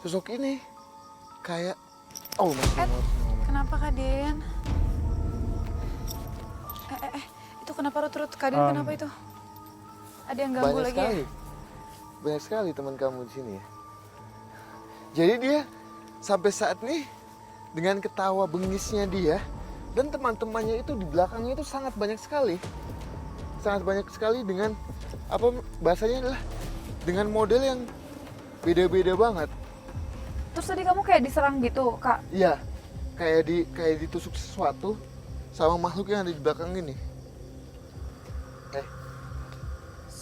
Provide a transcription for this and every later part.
sosok ini kayak masih ngomong. Kenapa Kak Den? Itu kenapa Rut? Kak Den kenapa itu? Ada yang ganggu Banyak lagi sekali. ya? Banyak sekali teman kamu di sini ya. Jadi dia sampai saat ini dengan ketawa bengisnya dia dan teman-temannya itu di belakangnya itu sangat banyak sekali. Sangat banyak sekali dengan bahasanya adalah dengan model yang beda-beda banget. Terus tadi kamu kayak diserang gitu, Kak? Iya, kayak ditusuk sesuatu sama makhluk yang ada di belakang ini.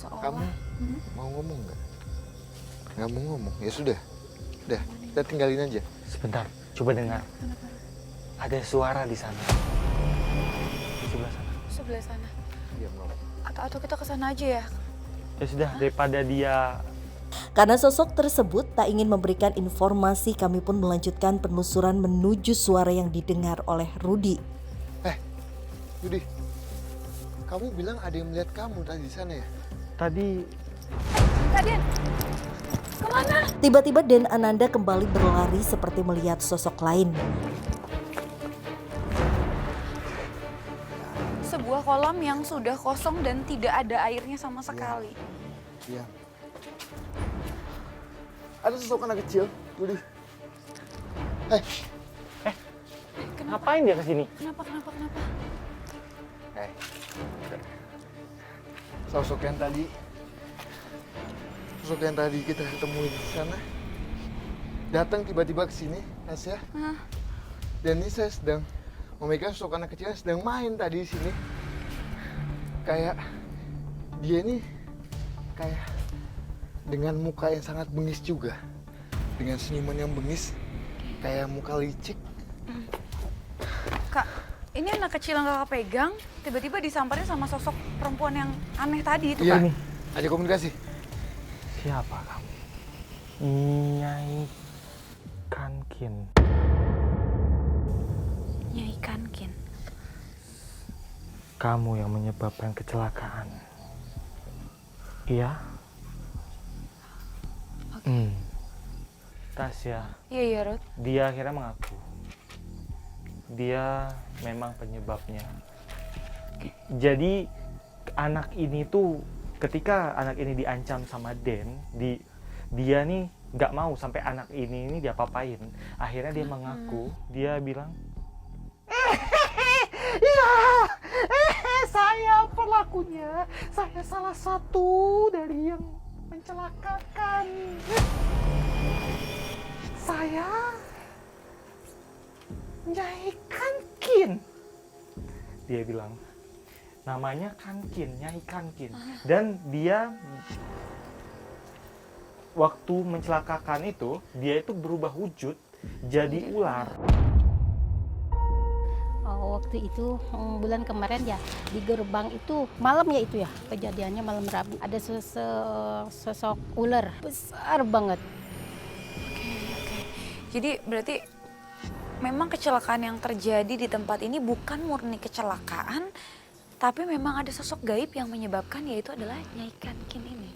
Kamu mau ngomong nggak? Nggak mau ngomong, ya sudah. Udah, kita tinggalin aja. Sebentar, coba dengar. Kenapa? Ada suara di sana. Di sebelah sana. Sebelah sana. Diam ngomong. Atau kita ke sana aja ya? Ya sudah, daripada dia... Karena sosok tersebut tak ingin memberikan informasi, kami pun melanjutkan penelusuran menuju suara yang didengar oleh Rudy. Yudi, kamu bilang ada yang melihat kamu tadi di sana ya? Tadi... Kak Den, kemana? Tiba-tiba Den Ananda kembali berlari seperti melihat sosok lain. Sebuah kolam yang sudah kosong dan tidak ada airnya sama sekali. Iya. Ada sosok anak kecil, Yudi. Ngapain dia kesini? Kenapa? Sosok yang tadi kita ketemuin di sana datang tiba-tiba ke sini, Tasya. Dan ini saya sedang memegang sosok anak kecil yang sedang main tadi di sini. Kayak dia ini kayak dengan muka yang sangat bengis juga, dengan senyuman yang bengis, kayak muka licik. Kak, ini anak kecil yang kakak pegang, tiba-tiba disamperin sama sosok perempuan yang aneh tadi itu, Iya Kak. nih, ada komunikasi. Siapa kamu? Nyai Kankin. Nyai Kankin. Kamu yang menyebabkan kecelakaan. Iya? Tasya, Iya, Rut. dia akhirnya mengaku. Dia memang penyebabnya. Jadi anak ini tuh ketika anak ini diancam sama Den, dia nih nggak mau sampai anak ini diapa-apain. Akhirnya dia mengaku, dia bilang, "Iya, saya pelakunya. Saya salah satu dari yang mencelakakan. Saya Nyai Kankin." Dia bilang, namanya Kankin, Nyai Kankin. Dan dia waktu mencelakakan itu, dia itu berubah wujud jadi ular. Waktu itu bulan kemarin ya, di gerbang itu malam ya itu ya, kejadiannya malam Rabu. Ada sosok ular besar banget. Oke. Jadi berarti memang kecelakaan yang terjadi di tempat ini bukan murni kecelakaan, tapi memang ada sosok gaib yang menyebabkan, yaitu adalah Nyai Kankin ini.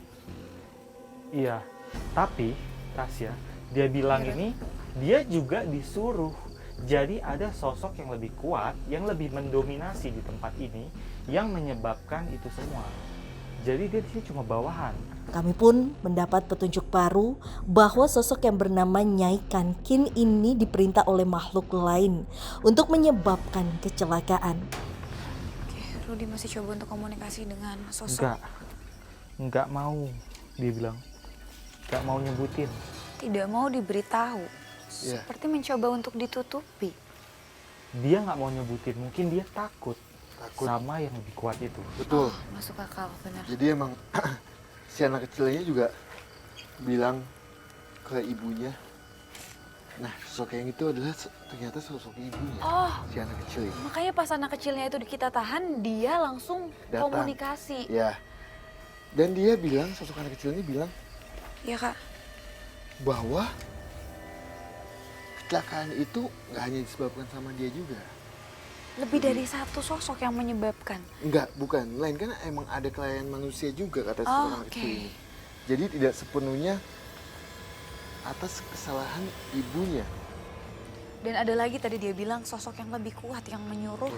Iya, tapi Tasya, dia bilang ini dia juga disuruh. Jadi ada sosok yang lebih kuat, yang lebih mendominasi di tempat ini, yang menyebabkan itu semua. Jadi dia di sini cuma bawahan. Kami pun mendapat petunjuk baru bahwa sosok yang bernama Nyai Kankin ini diperintah oleh makhluk lain untuk menyebabkan kecelakaan. Oke, Rudy masih coba untuk komunikasi dengan sosok. Enggak mau, dia bilang. Enggak mau nyebutin. Tidak mau diberitahu. Iya. Seperti mencoba untuk ditutupi. Dia nggak mau nyebutin, mungkin dia takut Takut. sama yang lebih kuat itu. Betul. Masuk akal, benar. Jadi emang si anak kecilnya juga bilang ke ibunya, nah sosok yang itu adalah ternyata sosok ibunya, si anak kecil ini. Makanya pas anak kecilnya itu kita tahan, dia langsung Datang. komunikasi. Ya, dan dia bilang, sosok anak kecil ini bilang Iya, Kak. bahwa kecelakaan itu nggak hanya disebabkan sama dia juga. Lebih dari satu sosok yang menyebabkan. Enggak, bukan. Lain kan emang ada kelainan manusia juga kata sosok anak kecil ini. Jadi tidak sepenuhnya atas kesalahan ibunya. Dan ada lagi tadi dia bilang sosok yang lebih kuat yang menyuruh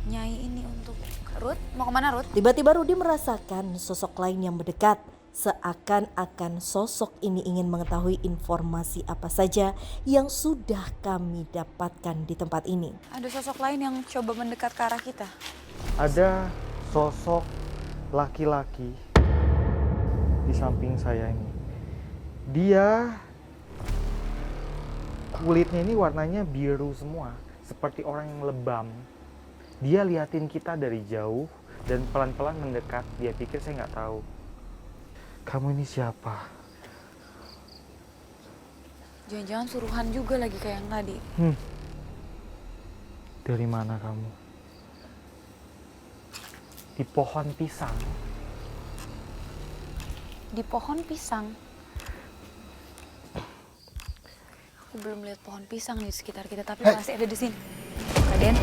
Nyai ini untuk Ruth. Mau kemana Ruth? Tiba-tiba Rudi merasakan sosok lain yang mendekat. Seakan-akan sosok ini ingin mengetahui informasi apa saja yang sudah kami dapatkan di tempat ini. Ada sosok lain yang coba mendekat ke arah kita. Ada sosok laki-laki di samping saya ini. Dia kulitnya ini warnanya biru semua, seperti orang yang lebam. Dia liatin kita dari jauh dan pelan-pelan mendekat. Dia pikir saya nggak tahu. Kamu ini siapa? Jangan-jangan suruhan juga lagi kayak yang tadi. Dari mana kamu? Di pohon pisang. Di pohon pisang. Aku belum lihat pohon pisang di sekitar kita, tapi pasti ada di sini. Kaden.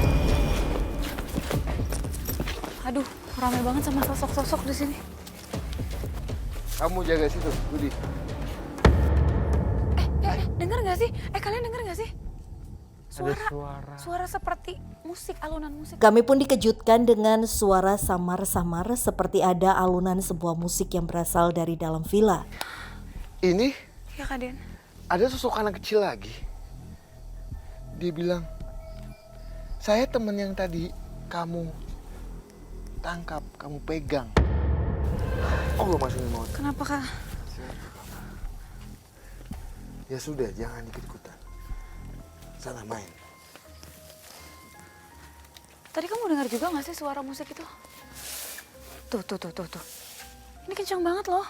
Aduh, ramai banget sama sosok-sosok di sini. Kamu jaga situ, Budi. Dengar nggak sih? Kalian dengar nggak sih? Ada suara. Suara seperti musik, alunan musik. Kami pun dikejutkan dengan suara samar-samar seperti ada alunan sebuah musik yang berasal dari dalam villa. Ini Ya Kaden. ada sosok anak kecil lagi. Dia bilang, saya teman yang tadi kamu tangkap, kamu pegang. Oh, lo masukin mau. Kenapa Kak? Ya sudah, jangan ikut-ikutan. Sana main. Tadi kamu dengar juga nggak sih suara musik itu? Tuh. Ini kencang banget loh.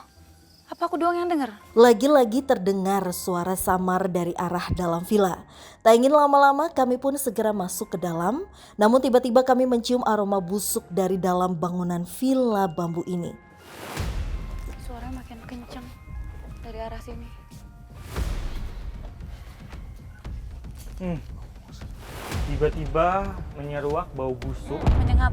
Apa aku doang yang dengar? Lagi-lagi terdengar suara samar dari arah dalam villa. Tak ingin lama-lama kami pun segera masuk ke dalam. Namun tiba-tiba kami mencium aroma busuk dari dalam bangunan villa bambu ini. Suaranya makin kencang dari arah sini. Tiba-tiba menyeruak bau busuk. Menyengat.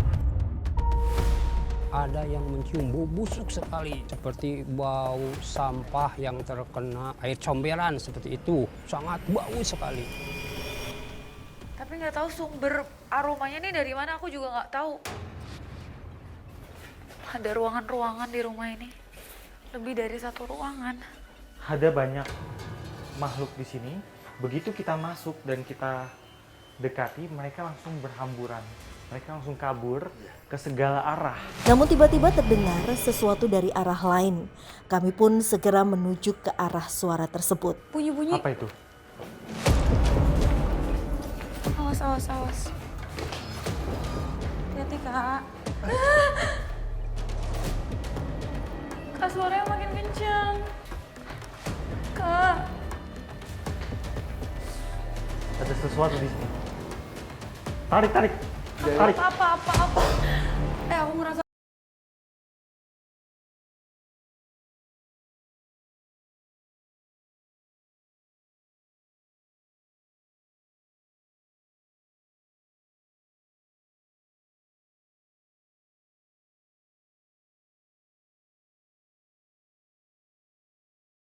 Ada yang mencium bau busuk sekali, seperti bau sampah yang terkena air comberan seperti itu. Sangat bau sekali. Tapi nggak tahu sumber aromanya nih dari mana, aku juga nggak tahu. Ada ruangan-ruangan di rumah ini. Lebih dari satu ruangan. Ada banyak makhluk di sini. Begitu kita masuk dan kita dekati, mereka langsung berhamburan. Mereka langsung kabur ke segala arah. Namun tiba-tiba terdengar sesuatu dari arah lain. Kami pun segera menuju ke arah suara tersebut. Bunyi-bunyi. Apa itu? Awas. Hati-hati Kak. Kak, suaranya makin kencang. Kak. Ada sesuatu di sini. Tarik. Apa. Aku ngerasa